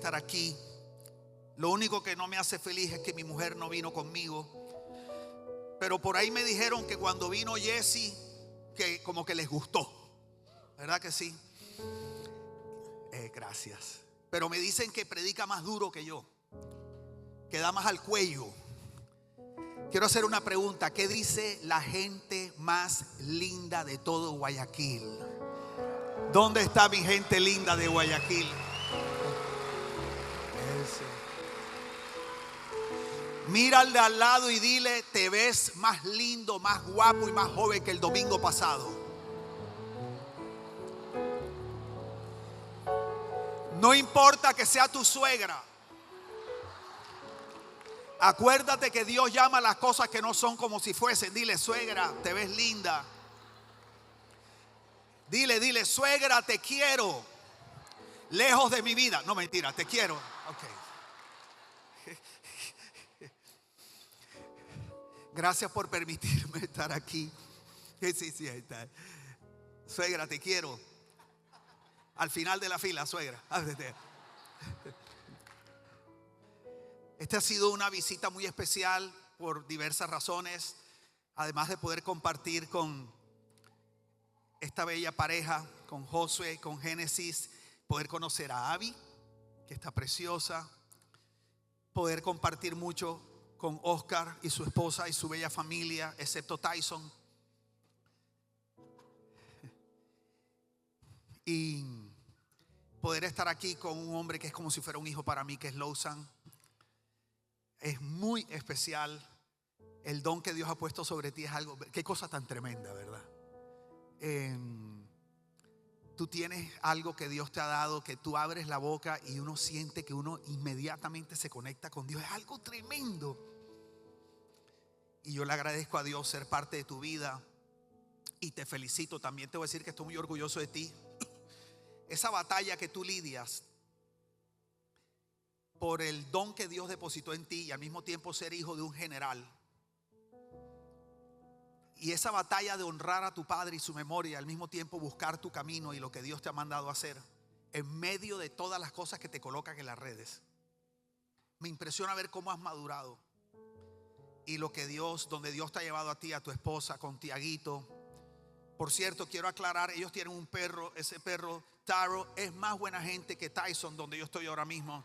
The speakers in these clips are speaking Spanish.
estar aquí. Lo único que no me hace feliz es que mi mujer no vino conmigo. Pero por ahí me dijeron que cuando vino Jesse, que como que les gustó. ¿Verdad que sí? Gracias. Pero me dicen que predica más duro que yo, que da más al cuello. Quiero hacer una pregunta. ¿Qué dice la gente más linda de todo Guayaquil? ¿Dónde está mi gente linda de Guayaquil? Mira al de al lado y dile: te ves más lindo, más guapo y más joven que el domingo pasado. No importa que sea tu suegra. Acuérdate que Dios llama a las cosas que no son como si fuesen. Dile: suegra, te ves linda. Dile: suegra, te quiero. Lejos de mi vida. No, mentira, te quiero. Ok. Gracias por permitirme estar aquí. Sí, ahí está. Suegra, te quiero. Al final de la fila, suegra. Esta ha sido una visita muy especial por diversas razones. Además de poder compartir con esta bella pareja, con Josué, con Génesis, poder conocer a Abby, que está preciosa, poder compartir mucho con Oscar y su esposa y su bella familia, excepto Tyson, y poder estar aquí con un hombre que es como si fuera un hijo para mí, que es Lowsan. Es muy especial. El don que Dios ha puesto sobre ti es algo, qué cosa tan tremenda, ¿verdad? Tú tienes algo que Dios te ha dado, que tú abres la boca y uno siente que uno inmediatamente se conecta con Dios. Es algo tremendo. Y yo le agradezco a Dios ser parte de tu vida. Y te felicito. También te voy a decir que estoy muy orgulloso de ti. Esa batalla que tú lidias por el don que Dios depositó en ti y al mismo tiempo ser hijo de un general. Y esa batalla de honrar a tu padre y su memoria y al mismo tiempo buscar tu camino y lo que Dios te ha mandado a hacer en medio de todas las cosas que te colocan en las redes. Me impresiona ver cómo has madurado y lo que Dios, donde Dios te ha llevado a ti, a tu esposa, con Tiaguito. Por cierto, quiero aclarar, ellos tienen un perro. Ese perro, Taro, es más buena gente que Tyson, donde yo estoy ahora mismo.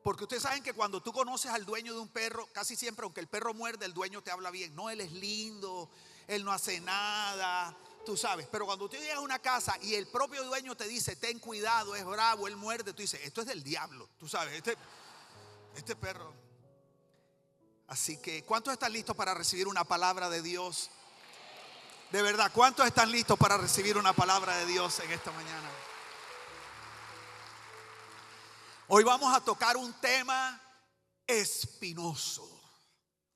Porque ustedes saben que cuando tú conoces al dueño de un perro, casi siempre, aunque el perro muerde, el dueño te habla bien. No, él es lindo, él no hace nada, tú sabes. Pero cuando tú llegas a una casa y el propio dueño te dice: ten cuidado, es bravo, él muerde, tú dices: esto es del diablo, tú sabes, este perro. Así que, ¿cuántos están listos para recibir una palabra de Dios? De verdad, ¿cuántos están listos para recibir una palabra de Dios en esta mañana? Hoy vamos a tocar un tema espinoso,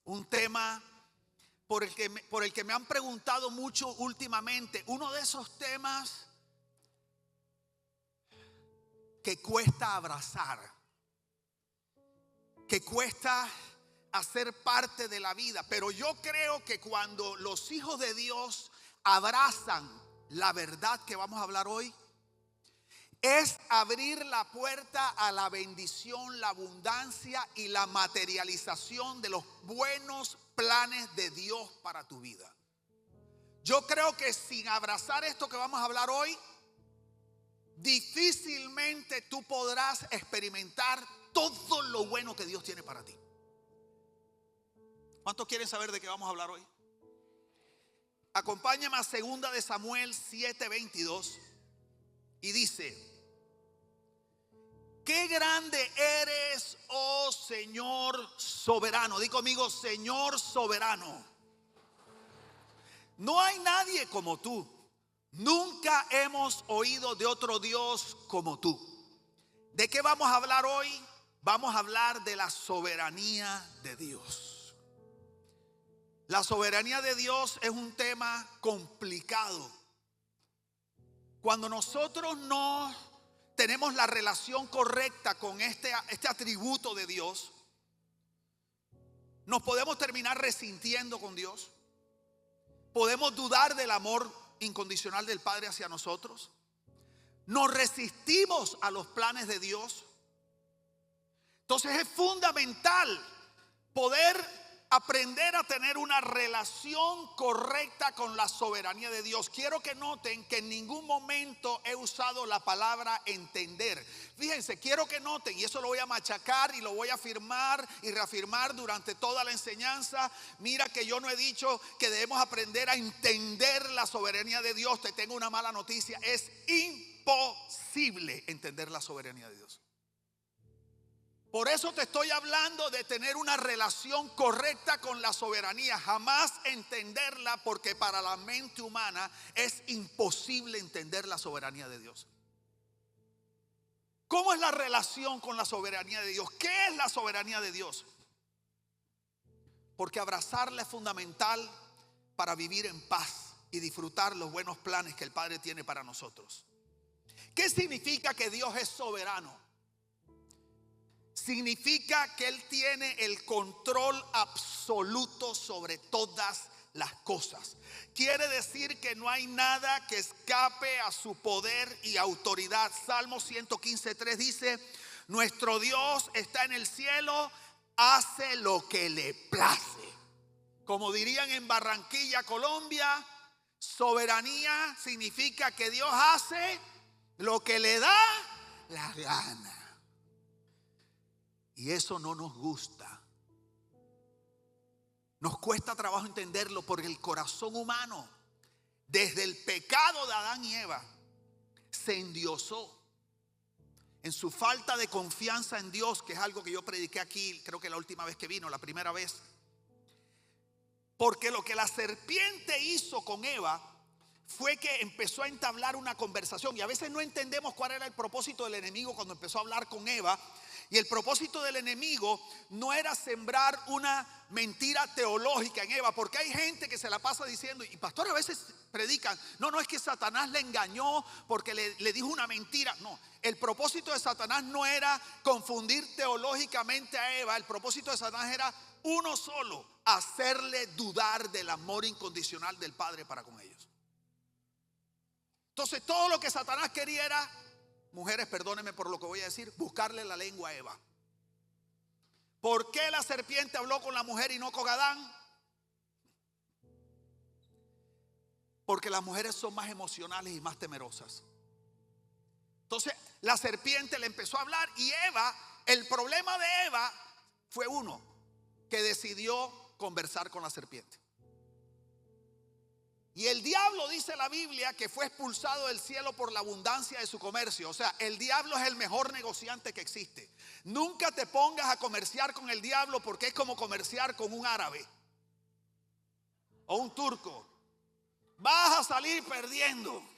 un tema por el que me han preguntado mucho últimamente. Uno de esos temas que cuesta abrazar, que cuesta hacer parte de la vida. Pero yo creo que cuando los hijos de Dios abrazan la verdad que vamos a hablar hoy, es abrir la puerta a la bendición, la abundancia y la materialización de los buenos planes de Dios para tu vida. Yo creo que sin abrazar esto que vamos a hablar hoy, difícilmente tú podrás experimentar todo lo bueno que Dios tiene para ti. ¿Cuántos quieren saber de qué vamos a hablar hoy? Acompáñame a 2 de Samuel 7:22 y dice: qué grande eres, oh Señor soberano. Di conmigo: Señor soberano. No hay nadie como tú. Nunca hemos oído de otro Dios como tú. ¿De qué vamos a hablar hoy? Vamos a hablar de la soberanía de Dios. La soberanía de Dios es un tema complicado. Cuando nosotros no tenemos la relación correcta con este atributo de Dios, nos podemos terminar resintiendo con Dios. Podemos dudar del amor incondicional del Padre hacia nosotros. nos resistimos a los planes de Dios. Entonces es fundamental poder aprender a tener una relación correcta con la soberanía de Dios. Quiero que noten que en ningún momento he usado la palabra entender. Fíjense, quiero que noten, y eso lo voy a machacar y lo voy a afirmar y reafirmar durante toda la enseñanza. Mira que yo no he dicho que debemos aprender a entender la soberanía de Dios. Te tengo una mala noticia: es imposible entender la soberanía de Dios. Por eso te estoy hablando de tener una relación correcta con la soberanía. Jamás entenderla, porque para la mente humana es imposible entender la soberanía de Dios. ¿Cómo es la relación con la soberanía de Dios? ¿Qué es la soberanía de Dios? Porque abrazarla es fundamental para vivir en paz y disfrutar los buenos planes que el Padre tiene para nosotros. ¿Qué significa que Dios es soberano? Significa que Él tiene el control absoluto sobre todas las cosas. Quiere decir que no hay nada que escape a su poder y autoridad. Salmo 115:3 dice: nuestro Dios está en el cielo, hace lo que le place. Como dirían en Barranquilla, Colombia, soberanía significa que Dios hace lo que le da la gana. Y eso no nos gusta. Nos cuesta trabajo entenderlo porque el corazón humano, desde el pecado de Adán y Eva, se endiosó en su falta de confianza en Dios, que es algo que yo prediqué aquí, creo que la última vez que vino, la primera vez. Porque lo que la serpiente hizo con Eva fue que empezó a entablar una conversación. Y a veces no entendemos cuál era el propósito del enemigo cuando empezó a hablar con Eva. Y el propósito del enemigo no era sembrar una mentira teológica en Eva, porque hay gente que se la pasa diciendo, y pastores a veces predican, no es que Satanás le engañó porque le dijo una mentira. No, el propósito de Satanás no era confundir teológicamente a Eva. El propósito de Satanás era uno solo: hacerle dudar del amor incondicional del Padre para con ellos. Entonces todo lo que Satanás quería era, mujeres, perdónenme por lo que voy a decir, buscarle la lengua a Eva. ¿Por qué la serpiente habló con la mujer y no con Adán? Porque las mujeres son más emocionales y más temerosas. Entonces la serpiente le empezó a hablar y Eva, el problema de Eva fue uno, que decidió conversar con la serpiente. Y el diablo, dice la Biblia, que fue expulsado del cielo por la abundancia de su comercio. O sea, el diablo es el mejor negociante que existe. Nunca te pongas a comerciar con el diablo, porque es como comerciar con un árabe o un turco. Vas a salir perdiendo.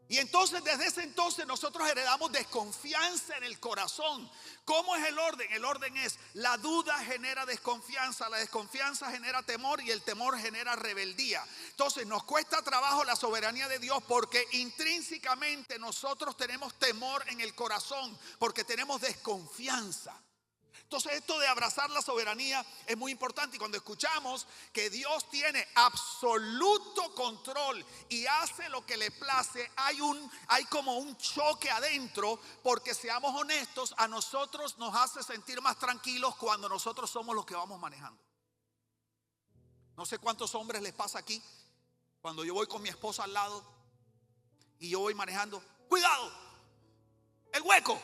Y entonces desde ese entonces nosotros heredamos desconfianza en el corazón. ¿Cómo es el orden? El orden es: la duda genera desconfianza, la desconfianza genera temor y el temor genera rebeldía. Entonces nos cuesta trabajo la soberanía de Dios porque intrínsecamente nosotros tenemos temor en el corazón, porque tenemos desconfianza. Entonces esto de abrazar la soberanía es muy importante, y cuando escuchamos que Dios tiene absoluto control y hace lo que le place, hay como un choque adentro, porque seamos honestos, a nosotros nos hace sentir más tranquilos cuando nosotros somos los que vamos manejando. No sé cuántos hombres les pasa aquí, cuando yo voy con mi esposa al lado y yo voy manejando: cuidado, el hueco,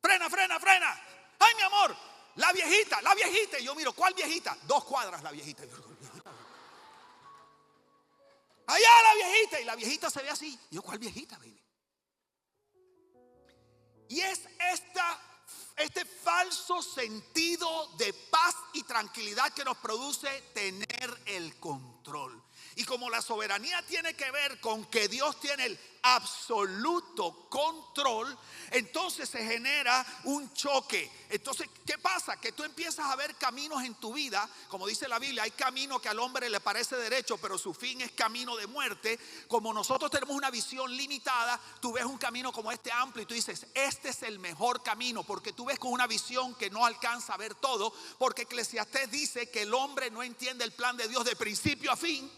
frena. Ay, mi amor, la viejita. Y yo miro, ¿cuál viejita? 2 cuadras la viejita. Allá la viejita. Y la viejita se ve así. Y yo, ¿cuál viejita, baby? Y es este falso sentido de paz y tranquilidad que nos produce tener el control. Y como la soberanía tiene que ver con que Dios tiene el absoluto control, entonces se genera un choque. Entonces, ¿qué pasa? Que tú empiezas a ver caminos en tu vida. Como dice la Biblia, hay camino que al hombre le parece derecho, pero su fin es camino de muerte. Como nosotros tenemos una visión limitada, tú ves un camino como este amplio y tú dices: este es el mejor camino, porque tú ves con una visión que no alcanza a ver todo. Porque Eclesiastés dice que el hombre no entiende el plan de Dios de principio a fin.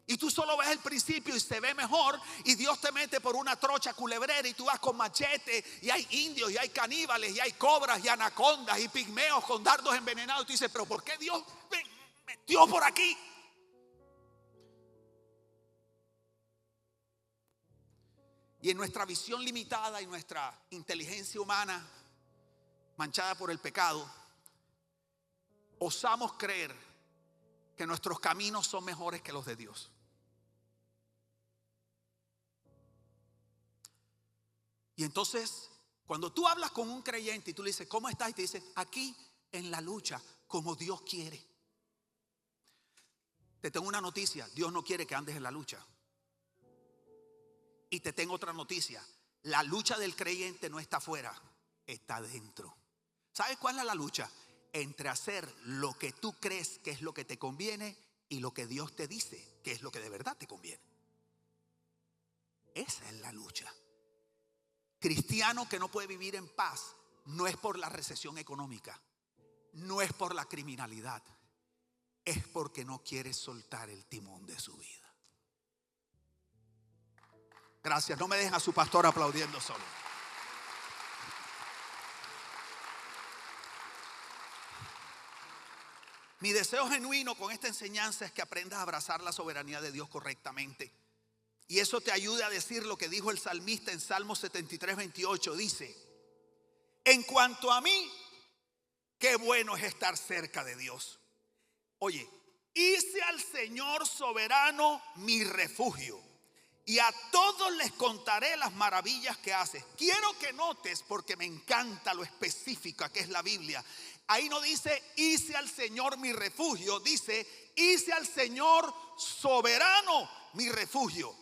Y tú solo ves el principio y se ve mejor, y Dios te mete por una trocha culebrera y tú vas con machete y hay indios y hay caníbales y hay cobras y anacondas y pigmeos con dardos envenenados. Y tú dices, pero ¿por qué Dios me metió por aquí? Y en nuestra visión limitada y nuestra inteligencia humana manchada por el pecado, osamos creer que nuestros caminos son mejores que los de Dios. Y entonces, cuando tú hablas con un creyente y tú le dices, ¿cómo estás? Y te dice, aquí en la lucha, como Dios quiere. Te tengo una noticia, Dios no quiere que andes en la lucha. Y te tengo otra noticia, la lucha del creyente no está afuera, está dentro. ¿Sabes cuál es la lucha? Entre hacer lo que tú crees que es lo que te conviene y lo que Dios te dice que es lo que de verdad te conviene. Esa es la lucha. Cristiano que no puede vivir en paz no es por la recesión económica, no es por la criminalidad, es porque no quiere soltar el timón de su vida. Gracias, no me dejen a su pastor aplaudiendo solo. Mi deseo genuino con esta enseñanza es que aprendas a abrazar la soberanía de Dios correctamente. Y eso te ayuda a decir lo que dijo el salmista en Salmo 73, 28. Dice, en cuanto a mí, qué bueno es estar cerca de Dios. Oye, hice al Señor soberano mi refugio, y a todos les contaré las maravillas que hace. Quiero que notes, porque me encanta lo específica que es la Biblia. Ahí no dice, hice al Señor mi refugio. Dice, hice al Señor soberano mi refugio.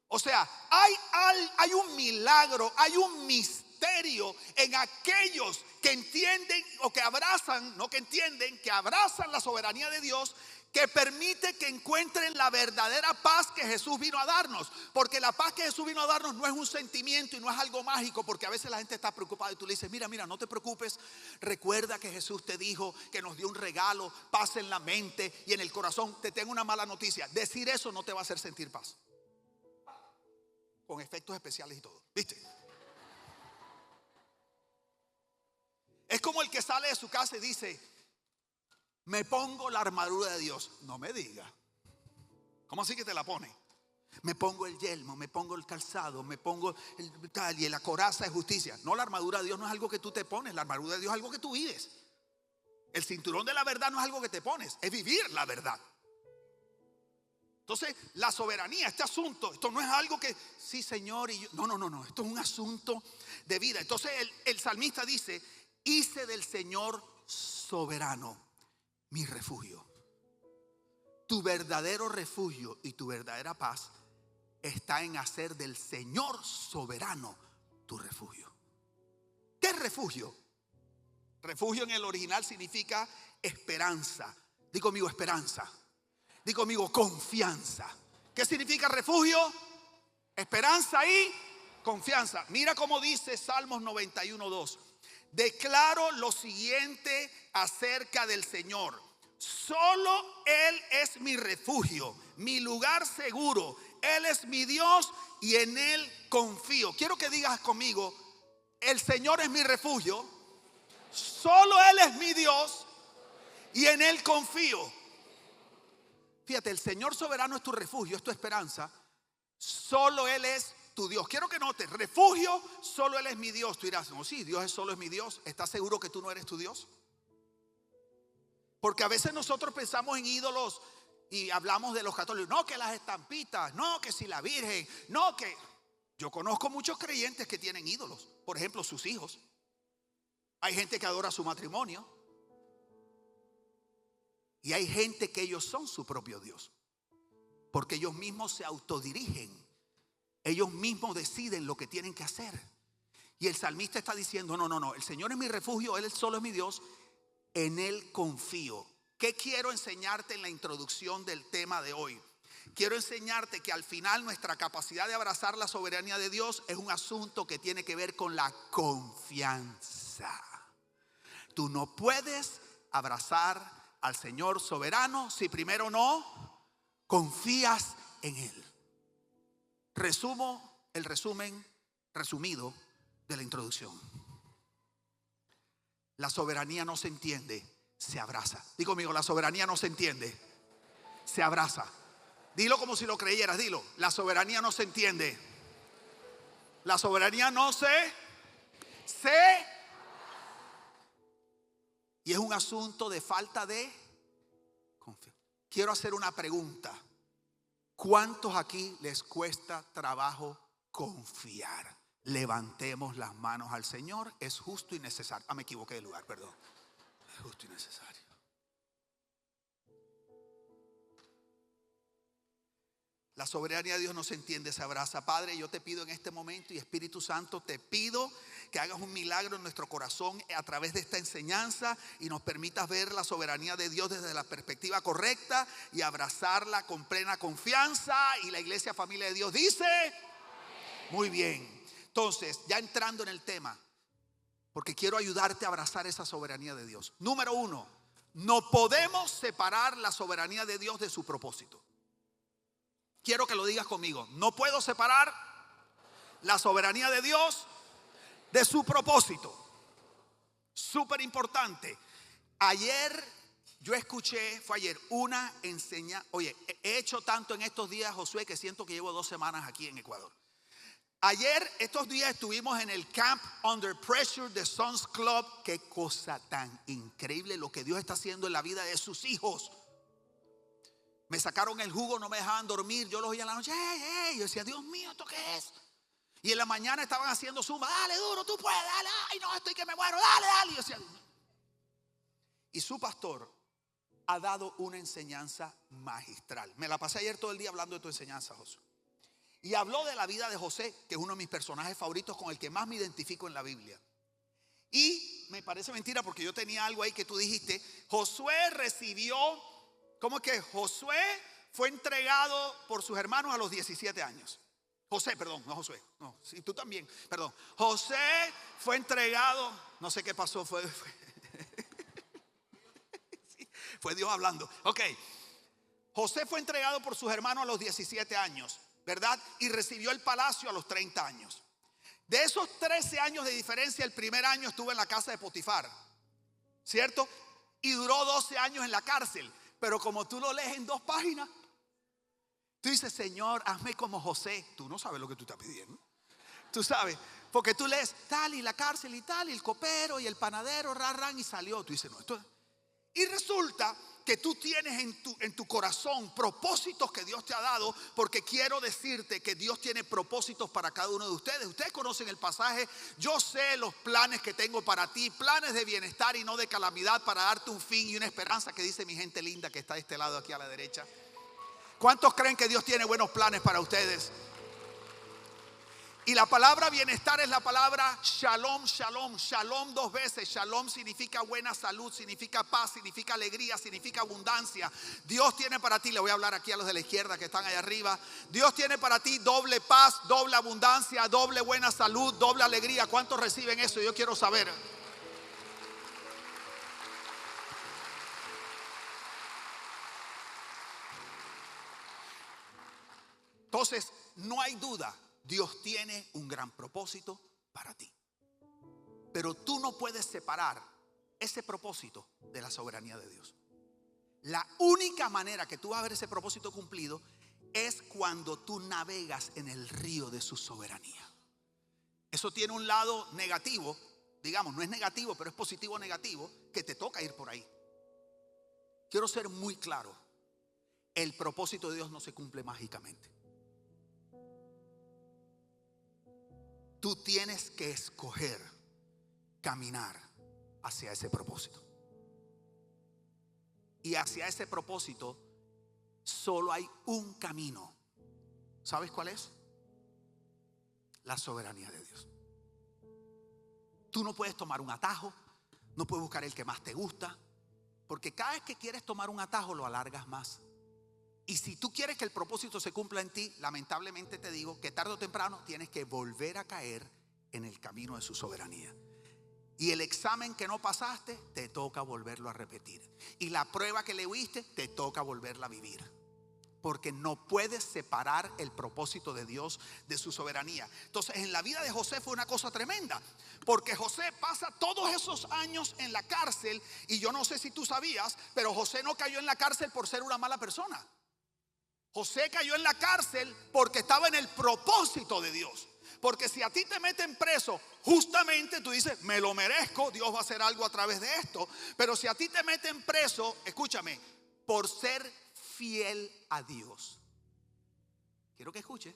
O sea, hay un milagro, hay un misterio en aquellos que entienden o que abrazan, no que entienden, que abrazan la soberanía de Dios, que permite que encuentren la verdadera paz que Jesús vino a darnos. Porque la paz que Jesús vino a darnos no es un sentimiento y no es algo mágico, porque a veces la gente está preocupada y tú le dices, mira, no te preocupes, recuerda que Jesús te dijo que nos dio un regalo, paz en la mente y en el corazón. Te tengo una mala noticia, decir eso no te va a hacer sentir paz, con efectos especiales y todo, ¿viste? Es como el que sale de su casa y dice, me pongo la armadura de Dios. No me diga. ¿Cómo así que te la pone? Me pongo el yelmo, me pongo el calzado, me pongo el tal y la coraza de justicia. No, la armadura de Dios no es algo que tú te pones, la armadura de Dios es algo que tú vives. El cinturón de la verdad no es algo que te pones, es vivir la verdad. Entonces, la soberanía, este asunto, esto no es algo que, sí, Señor, y yo, no, esto es un asunto de vida. Entonces, el salmista dice, hice del Señor soberano mi refugio. Tu verdadero refugio y tu verdadera paz está en hacer del Señor soberano tu refugio. ¿Qué es refugio? Refugio en el original significa esperanza. Digo conmigo, esperanza. Digo conmigo, confianza. ¿Qué significa refugio? Esperanza y confianza. Mira cómo dice Salmos 91:2. Declaro lo siguiente acerca del Señor. Solo Él es mi refugio, mi lugar seguro. Él es mi Dios y en Él confío. Quiero que digas conmigo, el Señor es mi refugio, solo Él es mi Dios y en Él confío. Fíjate, el Señor soberano es tu refugio, es tu esperanza. Solo Él es tu Dios. Quiero que notes, refugio, solo Él es mi Dios. Tú dirás, no, sí, Dios solo es mi Dios. ¿Estás seguro que tú no eres tu Dios? Porque a veces nosotros pensamos en ídolos y hablamos de los católicos. No, que las estampitas, no, que si la Virgen, no, que... Yo conozco muchos creyentes que tienen ídolos. Por ejemplo, sus hijos. Hay gente que adora su matrimonio. Y hay gente que ellos son su propio Dios. Porque ellos mismos se autodirigen. Ellos mismos deciden lo que tienen que hacer. Y el salmista está diciendo, no, el Señor es mi refugio, Él solo es mi Dios, en Él confío. ¿Qué quiero enseñarte en la introducción del tema de hoy? Quiero enseñarte que al final nuestra capacidad de abrazar la soberanía de Dios es un asunto que tiene que ver con la confianza. Tú no puedes abrazar al Señor soberano si primero no confías en Él. Resumo el resumen resumido de la introducción. La soberanía no se entiende, se abraza. Digo conmigo, la soberanía no se entiende, se abraza. Dilo como si lo creyeras, dilo. La soberanía no se entiende. La soberanía no se. Y es un asunto de falta de confianza. Quiero hacer una pregunta. ¿Cuántos aquí les cuesta trabajo confiar? Levantemos las manos al Señor. Es justo y necesario. Me equivoqué de lugar, perdón. Es justo y necesario. La soberanía de Dios no se entiende, se abraza. Padre, yo te pido en este momento, y Espíritu Santo, te pido que hagas un milagro en nuestro corazón a través de esta enseñanza y nos permitas ver la soberanía de Dios desde la perspectiva correcta y abrazarla con plena confianza. Y la iglesia familia de Dios dice: muy bien. Entonces, ya entrando en el tema, porque quiero ayudarte a abrazar esa soberanía de Dios. Número uno, no podemos separar la soberanía de Dios de su propósito. Quiero que lo digas conmigo. No puedo separar la soberanía de Dios de su propósito. Súper importante. Ayer yo escuché, fue ayer, una enseñanza. Oye, he hecho tanto en estos días, Josué, que siento que llevo 2 semanas aquí en Ecuador. Ayer, estos días estuvimos en el Camp Under Pressure de Sons Club. Qué cosa tan increíble lo que Dios está haciendo en la vida de sus hijos. Me sacaron el jugo, no me dejaban dormir. Yo los oía en la noche. Yo decía, Dios mío, ¿esto qué es? Y en la mañana estaban haciendo zumba. Dale duro, tú puedes, dale. Ay, no, estoy que me muero, dale. Y yo decía, y su pastor ha dado una enseñanza magistral. Me la pasé ayer todo el día hablando de tu enseñanza, Josué. Y habló de la vida de José, que es uno de mis personajes favoritos, con el que más me identifico en la Biblia. Y me parece mentira, porque yo tenía algo ahí que tú dijiste. Josué recibió, ¿cómo es que? Josué fue entregado por sus hermanos a los 17 años. José, perdón, no Josué. No, sí, tú también, perdón. José fue entregado, no sé qué pasó, fue Dios hablando. Ok. José fue entregado por sus hermanos a los 17 años, ¿verdad? Y recibió el palacio a los 30 años. De esos 13 años de diferencia, el primer año estuvo en la casa de Potifar, ¿cierto? Y duró 12 años en la cárcel. Pero como tú lo lees en 2 páginas, tú dices, Señor, hazme como José. Tú no sabes lo que tú estás pidiendo. Tú sabes, porque tú lees tal y la cárcel y tal, y el copero y el panadero, ran, y salió. Tú dices, no, esto es. Y resulta que tú tienes en tu corazón propósitos que Dios te ha dado, porque quiero decirte que Dios tiene propósitos para cada uno de ustedes. Ustedes conocen el pasaje: yo sé los planes que tengo para ti, planes de bienestar y no de calamidad, para darte un fin y una esperanza, que dice mi gente linda que está de este lado aquí a la derecha. ¿Cuántos creen que Dios tiene buenos planes para ustedes? Y la palabra bienestar es la palabra shalom, shalom. Shalom 2 veces. Shalom significa buena salud, significa paz, significa alegría, significa abundancia. Dios tiene para ti, le voy a hablar aquí a los de la izquierda que están allá arriba. Dios tiene para ti doble paz, doble abundancia, doble buena salud, doble alegría. ¿Cuántos reciben eso? Yo quiero saber. Entonces, no hay duda. Dios tiene un gran propósito para ti. Pero tú no puedes separar ese propósito de la soberanía de Dios. La única manera que tú vas a ver ese propósito cumplido es cuando tú navegas en el río de su soberanía. Eso tiene un lado negativo, digamos, no es negativo, pero es positivo o negativo, que te toca ir por ahí. Quiero ser muy claro. El propósito de Dios no se cumple mágicamente. Tú tienes que escoger caminar hacia ese propósito. Y hacia ese propósito solo hay un camino. ¿Sabes cuál es? La soberanía de Dios. Tú no puedes tomar un atajo, no puedes buscar el que más te gusta, porque cada vez que quieres tomar un atajo lo alargas más. Y si tú quieres que el propósito se cumpla en ti, lamentablemente te digo que tarde o temprano tienes que volver a caer en el camino de su soberanía. Y el examen que no pasaste, te toca volverlo a repetir. Y la prueba que le huiste, te toca volverla a vivir. Porque no puedes separar el propósito de Dios de su soberanía. Entonces en la vida de José fue una cosa tremenda, porque José pasa todos esos años en la cárcel. Y yo no sé si tú sabías, pero José no cayó en la cárcel por ser una mala persona. José cayó en la cárcel porque estaba en el propósito de Dios. Porque si a ti te meten preso, justamente tú dices, me lo merezco, Dios va a hacer algo a través de esto. Pero si a ti te meten preso, escúchame, por ser fiel a Dios. Quiero que escuche.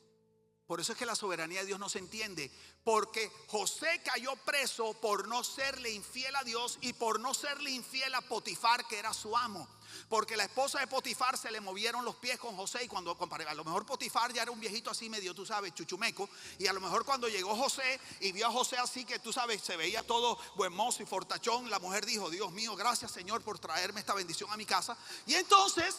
Por eso es que la soberanía de Dios no se entiende. Porque José cayó preso por no serle infiel a Dios y por no serle infiel a Potifar, que era su amo. Porque la esposa de Potifar se le movieron los pies con José. Y cuando a lo mejor Potifar ya era un viejito así medio, tú sabes, chuchumeco. Y a lo mejor cuando llegó José y vio a José así, que tú sabes, se veía todo buen mozo y fortachón, la mujer dijo, Dios mío, gracias Señor por traerme esta bendición a mi casa. Y entonces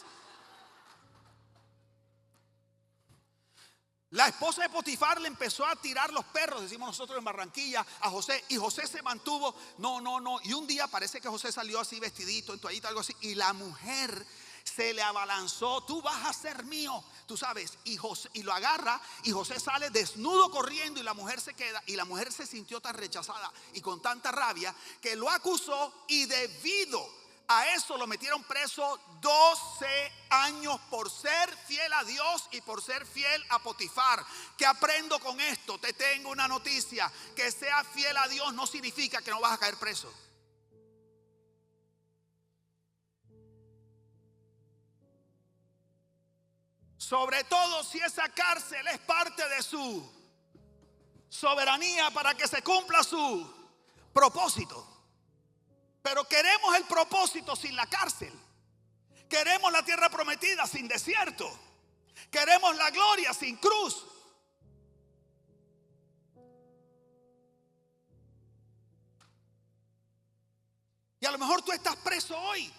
la esposa de Potifar le empezó a tirar los perros, decimos nosotros en Barranquilla, a José. Y José se mantuvo, no. Y un día parece que José salió así vestidito, en toallita, algo así. Y la mujer se le abalanzó, tú vas a ser mío, tú sabes. Y lo agarra y José sale desnudo corriendo y la mujer se queda. Y la mujer se sintió tan rechazada y con tanta rabia que lo acusó. Y debido a eso lo metieron preso 12 años por ser fiel a Dios y por ser fiel a Potifar. ¿Qué aprendo con esto? Te tengo una noticia: que seas fiel a Dios no significa que no vas a caer preso. Sobre todo si esa cárcel es parte de su soberanía para que se cumpla su propósito. Pero queremos el propósito sin la cárcel. Queremos la tierra prometida sin desierto. Queremos la gloria sin cruz. Y a lo mejor tú estás preso hoy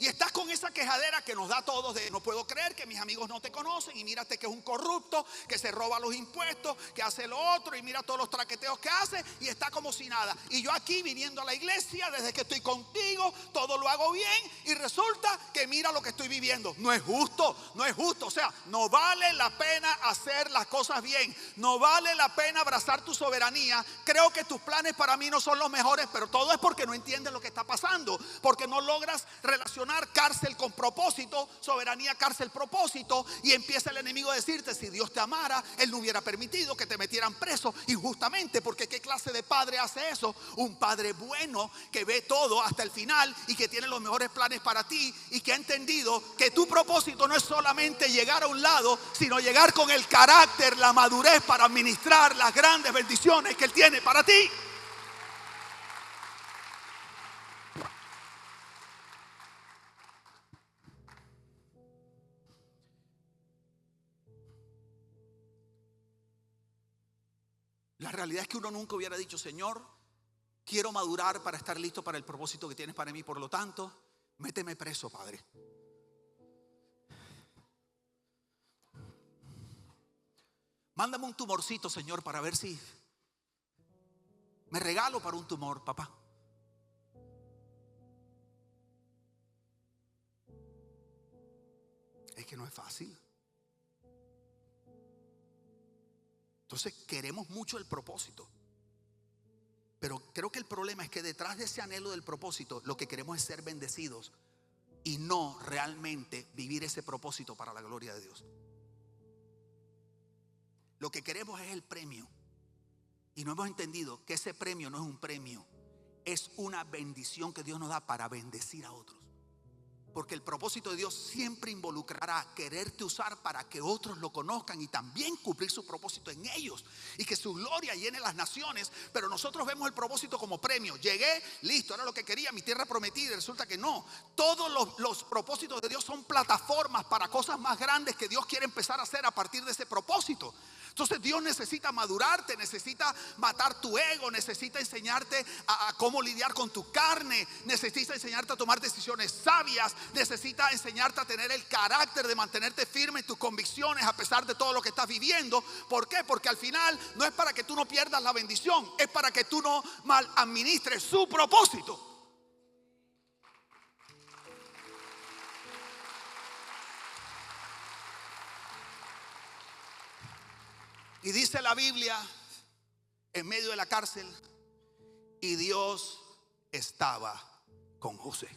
y estás con esa quejadera que nos da a todos de no puedo creer que mis amigos no te conocen, y mírate que es un corrupto, que se roba los impuestos, que hace lo otro, y mira todos los traqueteos que hace, y está como si nada. Y yo aquí viniendo a la iglesia desde que estoy contigo, todo lo hago bien, y resulta que mira lo que estoy viviendo. No es justo, no es justo. O sea, no vale la pena hacer las cosas bien, no vale la pena abrazar tu soberanía. Creo que tus planes para mí no son los mejores, pero todo es porque no entiendes lo que está pasando, porque no logras relacionar cárcel con propósito, soberanía, cárcel, propósito. Y empieza el enemigo a decirte: si Dios te amara, Él no hubiera permitido que te metieran preso injustamente. Porque ¿qué clase de padre hace eso? Un padre bueno que ve todo hasta el final y que tiene los mejores planes para ti, y que ha entendido que tu propósito no es solamente llegar a un lado, sino llegar con el carácter, la madurez para administrar las grandes bendiciones que Él tiene para ti. La realidad es que uno nunca hubiera dicho: Señor, quiero madurar para estar listo para el propósito que tienes para mí. Por lo tanto, méteme preso, Padre. Mándame un tumorcito, Señor, para ver si me regalo para un tumor, papá. Es que no es fácil. Entonces queremos mucho el propósito, pero creo que el problema es que detrás de ese anhelo del propósito, lo que queremos es ser bendecidos y no realmente vivir ese propósito para la gloria de Dios. Lo que queremos es el premio, y no hemos entendido que ese premio no es un premio, es una bendición que Dios nos da para bendecir a otros. Porque el propósito de Dios siempre involucrará quererte usar para que otros lo conozcan y también cumplir su propósito en ellos, y que su gloria llene las naciones. Pero nosotros vemos el propósito como premio. Llegué, listo, era lo que quería, mi tierra prometida. Y resulta que no. Todos los propósitos de Dios son plataformas para cosas más grandes que Dios quiere empezar a hacer a partir de ese propósito. Entonces Dios necesita madurarte, necesita matar tu ego, necesita enseñarte a cómo lidiar con tu carne, necesita enseñarte a tomar decisiones sabias, necesita enseñarte a tener el carácter de mantenerte firme en tus convicciones a pesar de todo lo que estás viviendo. ¿Por qué? Porque al final no es para que tú no pierdas la bendición, es para que tú no mal administres su propósito. Y dice la Biblia, en medio de la cárcel, y Dios estaba con José.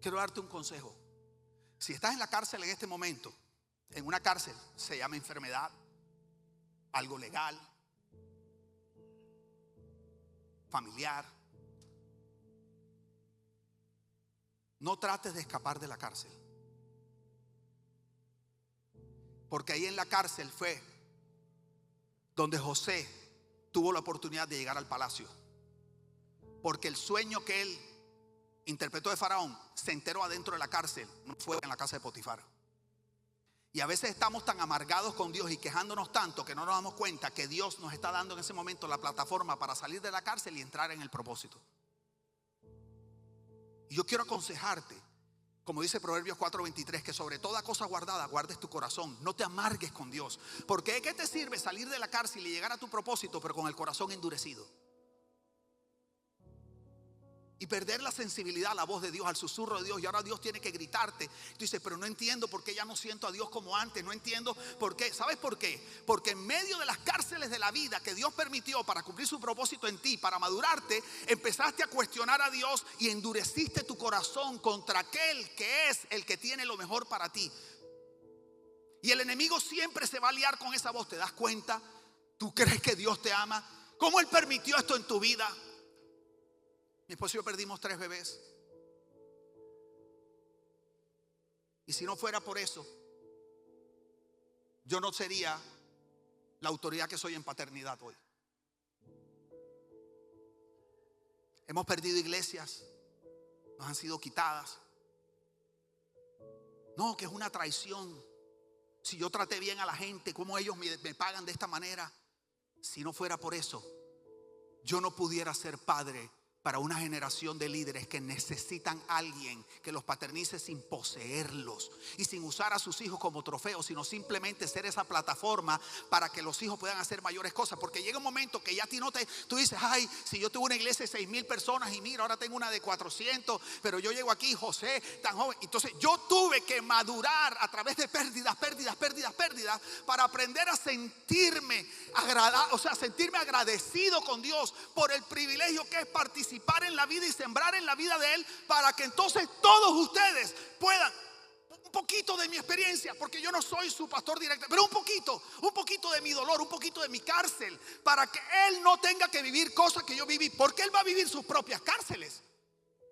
Quiero darte un consejo. Si estás en la cárcel en este momento, en una cárcel, se llama enfermedad, algo legal, familiar, no trates de escapar de la cárcel. Porque ahí en la cárcel fue donde José tuvo la oportunidad de llegar al palacio. Porque el sueño que él interpretó de Faraón se enteró adentro de la cárcel, no fue en la casa de Potifar. Y a veces estamos tan amargados con Dios y quejándonos tanto que no nos damos cuenta que Dios nos está dando en ese momento la plataforma para salir de la cárcel y entrar en el propósito. Y yo quiero aconsejarte, como dice Proverbios 4:23, que sobre toda cosa guardada guardes tu corazón. No te amargues con Dios. Porque ¿de qué te sirve salir de la cárcel y llegar a tu propósito pero con el corazón endurecido? Y perder la sensibilidad a la voz de Dios, al susurro de Dios. Y ahora Dios tiene que gritarte. Tú dices, pero no entiendo por qué ya no siento a Dios como antes. No entiendo por qué. ¿Sabes por qué? Porque en medio de las cárceles de la vida que Dios permitió para cumplir su propósito en ti, para madurarte, empezaste a cuestionar a Dios y endureciste tu corazón contra aquel que es el que tiene lo mejor para ti. Y el enemigo siempre se va a liar con esa voz. ¿Te das cuenta? ¿Tú crees que Dios te ama? ¿Cómo Él permitió esto en tu vida? Mi esposo y yo perdimos 3 bebés. Y si no fuera por eso, yo no sería la autoridad que soy en paternidad hoy. Hemos perdido iglesias, nos han sido quitadas. No, que es una traición. Si yo traté bien a la gente, ¿cómo ellos me pagan de esta manera? Si no fuera por eso, yo no pudiera ser padre para una generación de líderes que necesitan a alguien que los paternice sin poseerlos y sin usar a sus hijos como trofeos, sino simplemente ser esa plataforma para que los hijos puedan hacer mayores cosas. Porque llega un momento que ya a ti tú dices, ay, si yo tuve una iglesia de 6,000 personas y mira, ahora tengo una de 400, pero yo llego aquí, José, tan joven. Entonces yo tuve que madurar a través de pérdidas para aprender a sentirme sentirme agradecido con Dios por el privilegio que es participar en la vida y sembrar en la vida de Él, para que entonces todos ustedes puedan, un poquito de mi experiencia, porque yo no soy su pastor directo, pero un poquito de mi dolor, un poquito de mi cárcel, para que Él no tenga que vivir cosas que yo viví, porque Él va a vivir sus propias cárceles.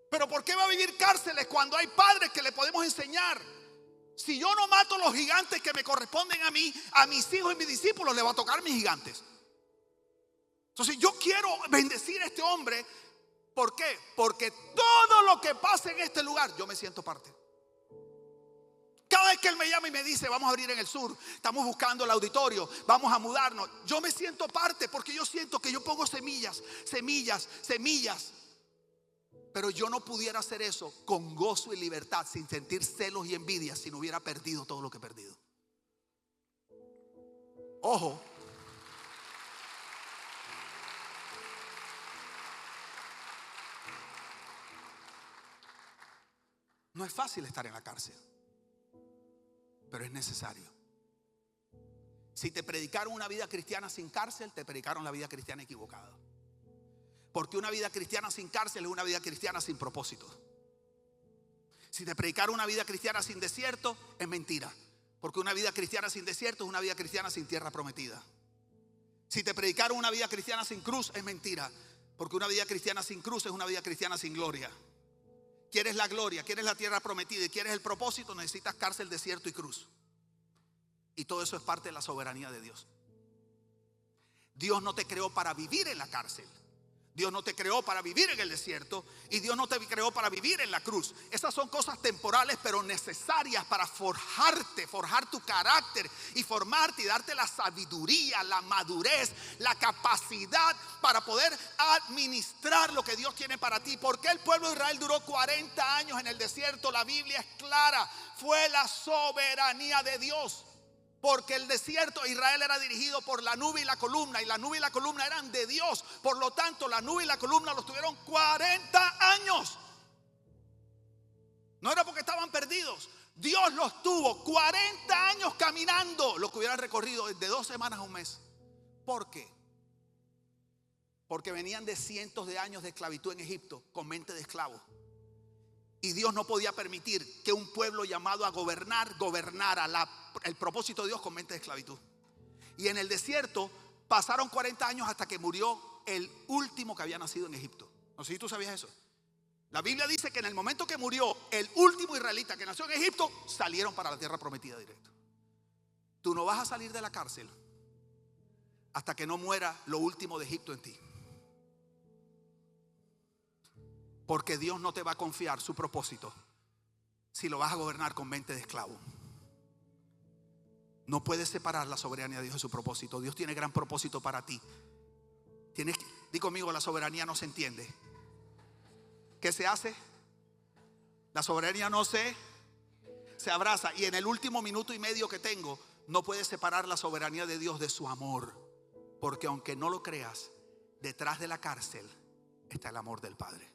Pero ¿por qué va a vivir cárceles cuando hay padres que le podemos enseñar? Si yo no mato los gigantes que me corresponden a mí, a mis hijos y mis discípulos le va a tocar mis gigantes. Entonces yo quiero bendecir a este hombre. ¿Por qué? Porque todo lo que pasa en este lugar, yo me siento parte. Cada vez que él me llama y me dice, vamos a abrir en el sur, estamos buscando el auditorio, vamos a mudarnos, yo me siento parte, porque yo siento que yo pongo semillas. Pero yo no pudiera hacer eso con gozo y libertad, sin sentir celos y envidia, si no hubiera perdido todo lo que he perdido. Ojo. No es fácil estar en la cárcel, pero es necesario. Si te predicaron una vida cristiana sin cárcel, te predicaron la vida cristiana equivocada. Porque una vida cristiana sin cárcel es una vida cristiana sin propósito. Si te predicaron una vida cristiana sin desierto, es mentira. Porque una vida cristiana sin desierto es una vida cristiana sin tierra prometida. Si te predicaron una vida cristiana sin cruz, es mentira. Porque una vida cristiana sin cruz es una vida cristiana sin gloria. Quieres la gloria, quieres la tierra prometida y quieres el propósito, necesitas cárcel, desierto y cruz. Y todo eso es parte de la soberanía de Dios. Dios no te creó para vivir en la cárcel. Dios no te creó para vivir en el desierto. Y Dios no te creó para vivir en la cruz. Esas son cosas temporales, pero necesarias para forjarte, forjar tu carácter y formarte y darte la sabiduría, la madurez, la capacidad para poder administrar lo que Dios tiene para ti. ¿Por qué el pueblo de Israel duró 40 años en el desierto? La Biblia es clara. Fue la soberanía de Dios. Porque el desierto de Israel era dirigido por la nube y la columna, y la nube y la columna eran de Dios. Por lo tanto, la nube y la columna los tuvieron 40 años. No era porque estaban perdidos. Dios los tuvo 40 años caminando, lo que hubieran recorrido de 2 semanas a un mes. ¿Por qué? Porque venían de cientos de años de esclavitud en Egipto con mente de esclavos. Y Dios no podía permitir que un pueblo llamado a gobernar gobernara el propósito de Dios con mente de esclavitud. Y en el desierto pasaron 40 años hasta que murió el último que había nacido en Egipto. No sé si tú sabías eso. La Biblia dice que en el momento que murió el último israelita que nació en Egipto, salieron para la tierra prometida directo. Tú no vas a salir de la cárcel hasta que no muera lo último de Egipto en ti. Porque Dios no te va a confiar su propósito si lo vas a gobernar con mente de esclavo. No puedes separar la soberanía de Dios de su propósito. Dios tiene gran propósito para ti. Di conmigo, la soberanía no se entiende. ¿Qué se hace? La soberanía no se abraza. Y en el último minuto y medio que tengo, no puedes separar la soberanía de Dios de su amor. Porque aunque no lo creas, detrás de la cárcel está el amor del Padre.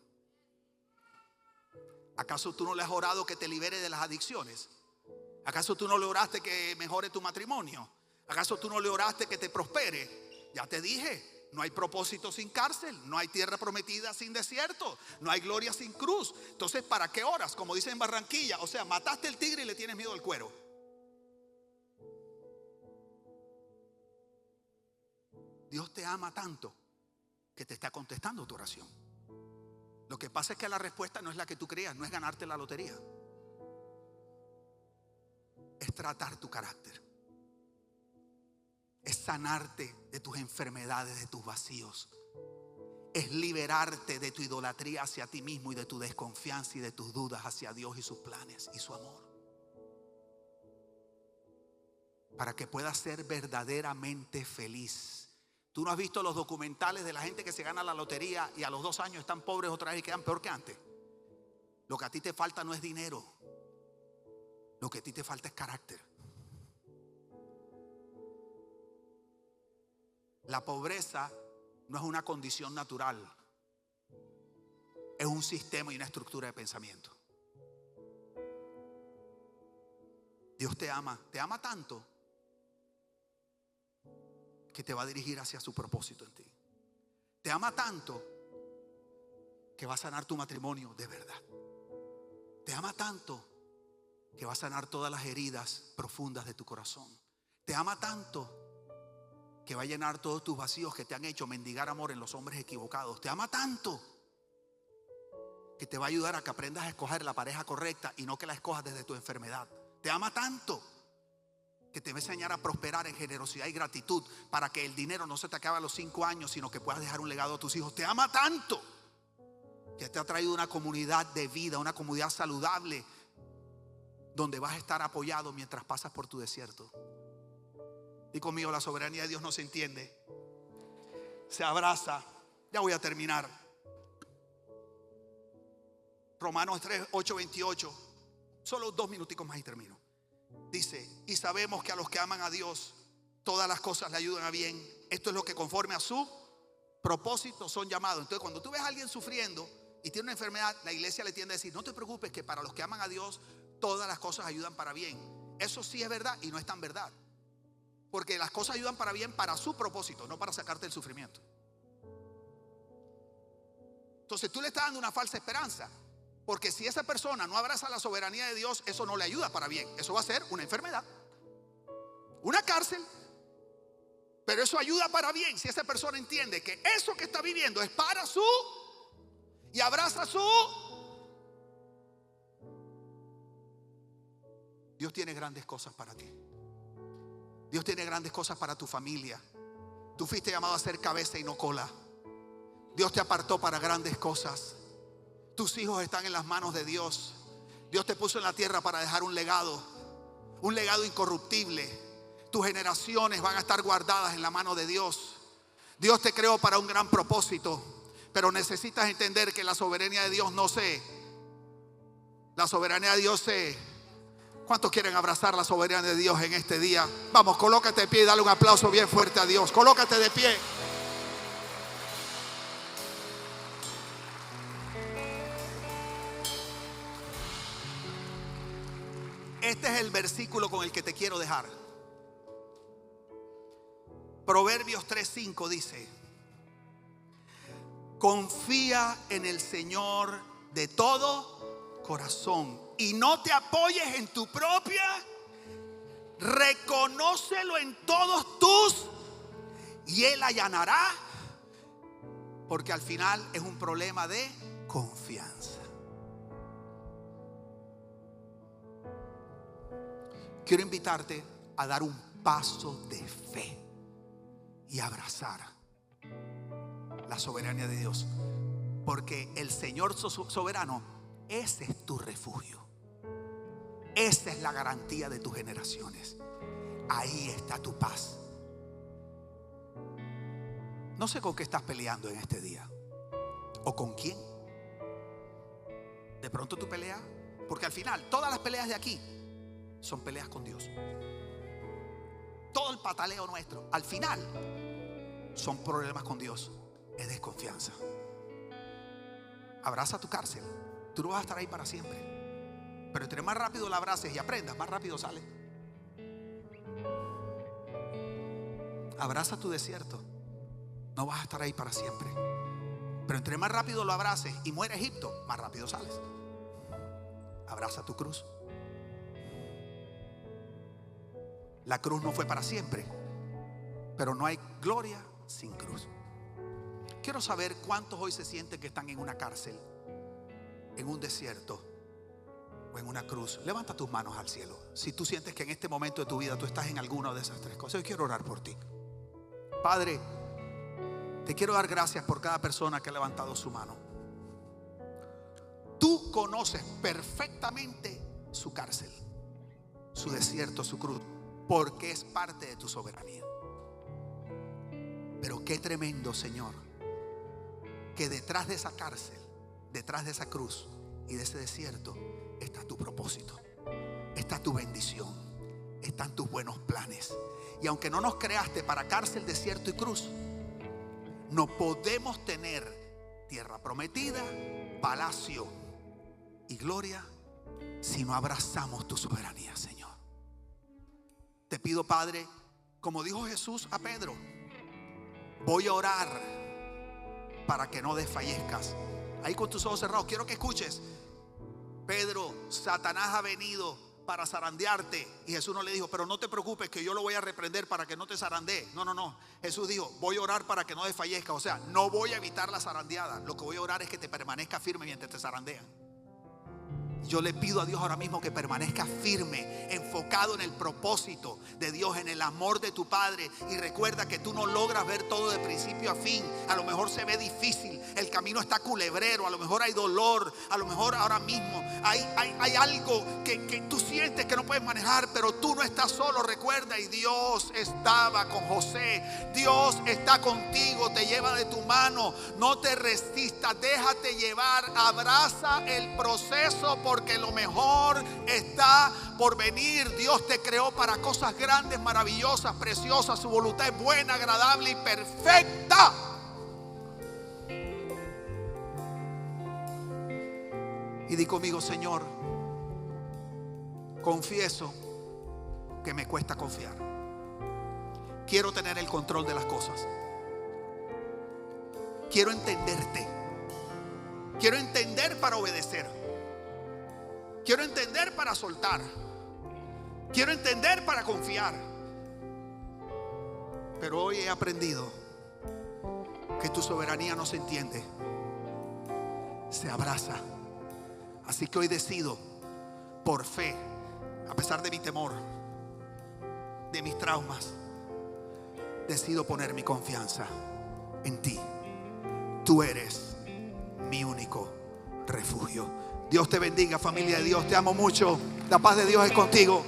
¿Acaso tú no le has orado que te libere de las adicciones? ¿Acaso tú no le oraste que mejore tu matrimonio? ¿Acaso tú no le oraste que te prospere? Ya te dije, no hay propósito sin cárcel, no hay tierra prometida sin desierto, no hay gloria sin cruz. Entonces, ¿para qué oras? Como dicen en Barranquilla, o sea, mataste el tigre y le tienes miedo al cuero. Dios te ama tanto que te está contestando tu oración. Lo que pasa es que la respuesta no es la que tú creas, no es ganarte la lotería. Es tratar tu carácter. Es sanarte de tus enfermedades, de tus vacíos. Es liberarte de tu idolatría hacia ti mismo y de tu desconfianza y de tus dudas hacia Dios y sus planes y su amor. Para que puedas ser verdaderamente feliz. Tú no has visto los documentales de la gente que se gana la lotería y a los 2 años están pobres otra vez y quedan peor que antes. Lo que a ti te falta no es dinero. Lo que a ti te falta es carácter. La pobreza no es una condición natural. Es un sistema y una estructura de pensamiento. Dios te ama tanto que te va a dirigir hacia su propósito en ti. Te ama tanto que va a sanar tu matrimonio de verdad. Te ama tanto que va a sanar todas las heridas profundas de tu corazón. Te ama tanto que va a llenar todos tus vacíos que te han hecho mendigar amor en los hombres equivocados. Te ama tanto que te va a ayudar a que aprendas a escoger la pareja correcta y no que la escojas desde tu enfermedad. Te ama tanto que te va a enseñar a prosperar en generosidad y gratitud para que el dinero no se te acabe a los 5 años, sino que puedas dejar un legado a tus hijos. Te ama tanto que te ha traído una comunidad de vida, una comunidad saludable, donde vas a estar apoyado mientras pasas por tu desierto. Y conmigo, la soberanía de Dios no se entiende, se abraza. Ya voy a terminar. Romanos 3, 8, 28. Solo 2 minuticos más y termino. Dice, y sabemos que a los que aman a Dios todas las cosas le ayudan a bien. Esto es lo que conforme a su propósito son llamados. Entonces, cuando tú ves a alguien sufriendo y tiene una enfermedad, la iglesia le tiende a decir, no te preocupes, que para los que aman a Dios todas las cosas ayudan para bien. Eso sí es verdad y no es tan verdad, porque las cosas ayudan para bien para su propósito, no para sacarte del sufrimiento. Entonces tú le estás dando una falsa esperanza, porque si esa persona no abraza la soberanía de Dios, eso no le ayuda para bien. Eso va a ser una enfermedad, una cárcel. Pero eso ayuda para bien si esa persona entiende que eso que está viviendo es para su, y abraza su. Dios tiene grandes cosas para ti. Dios tiene grandes cosas para tu familia. Tú fuiste llamado a ser cabeza y no cola. Dios te apartó para grandes cosas. Tus hijos están en las manos de Dios. Dios te puso en la tierra para dejar un legado incorruptible. Tus generaciones van a estar guardadas en la mano de Dios. Dios te creó para un gran propósito, pero necesitas entender que la soberanía de Dios la soberanía de Dios ¿Cuántos quieren abrazar la soberanía de Dios en este día? Vamos, colócate de pie y dale un aplauso bien fuerte a Dios. Colócate de pie. Este es el versículo con el que te quiero dejar. Proverbios 3:5 dice: confía en el Señor de todo corazón y no te apoyes en tu propia. Reconócelo en todos tus y Él allanará. Porque al final es un problema de confianza. Quiero invitarte a dar un paso de fe y abrazar la soberanía de Dios. Porque el Señor soberano, ese es tu refugio. Esa es la garantía de tus generaciones. Ahí está tu paz. No sé con qué estás peleando en este día. ¿O con quién? De pronto tu pelea. Porque al final todas las peleas de aquí son peleas con Dios. Todo el pataleo nuestro al final son problemas con Dios. Es desconfianza. Abraza tu cárcel. Tú no vas a estar ahí para siempre. Pero entre más rápido la abraces y aprendas, más rápido sale. Abraza tu desierto. No vas a estar ahí para siempre. Pero entre más rápido lo abraces y muere Egipto, más rápido sales. Abraza tu cruz. La cruz no fue para siempre, pero no hay gloria sin cruz. Quiero saber cuántos hoy se sienten que están en una cárcel, en un desierto o en una cruz. Levanta tus manos al cielo. Si tú sientes que en este momento de tu vida tú estás en alguna de esas tres cosas, yo quiero orar por ti. Padre, te quiero dar gracias por cada persona que ha levantado su mano. Tú conoces perfectamente su cárcel, su desierto, su cruz, porque es parte de tu soberanía. Pero qué tremendo, Señor, que detrás de esa cárcel, detrás de esa cruz y de ese desierto está tu propósito, está tu bendición, están tus buenos planes. Y aunque no nos creaste para cárcel, desierto y cruz, no podemos tener tierra prometida, palacio y gloria si no abrazamos tu soberanía, Señor. Te pido, Padre, como dijo Jesús a Pedro, voy a orar para que no desfallezcas. Ahí con tus ojos cerrados, quiero que escuches. Pedro, Satanás ha venido para zarandearte. Y Jesús no le dijo, pero no te preocupes que yo lo voy a reprender para que no te zarandee. No. Jesús dijo, voy a orar para que no desfallezca. O sea, no voy a evitar la zarandeada. Lo que voy a orar es que te permanezca firme mientras te zarandean. Yo le pido a Dios ahora mismo que permanezca firme, enfocado en el propósito de Dios, en el amor de tu Padre. Y recuerda que tú no logras ver todo de principio a fin. A lo mejor se ve difícil, el camino está culebrero, a lo mejor hay dolor, a lo mejor ahora mismo hay algo que tú sientes que no puedes manejar, pero tú no estás solo. Recuerda, y Dios estaba con José. Dios está contigo, te lleva de tu mano. No te resistas, déjate llevar, abraza el proceso, porque lo mejor está por venir. Dios te creó para cosas grandes, maravillosas, preciosas. Su voluntad es buena, agradable y perfecta. Y di conmigo, Señor, confieso que me cuesta confiar. Quiero tener el control de las cosas. Quiero entenderte. Quiero entender para obedecer. Quiero entender para soltar. Quiero entender para confiar. Pero hoy he aprendido que tu soberanía no se entiende, se abraza. Así que hoy decido, por fe, a pesar de mi temor, de mis traumas, decido poner mi confianza en ti. Tú eres mi único refugio. Dios te bendiga, familia de Dios. Te amo mucho. La paz de Dios es contigo.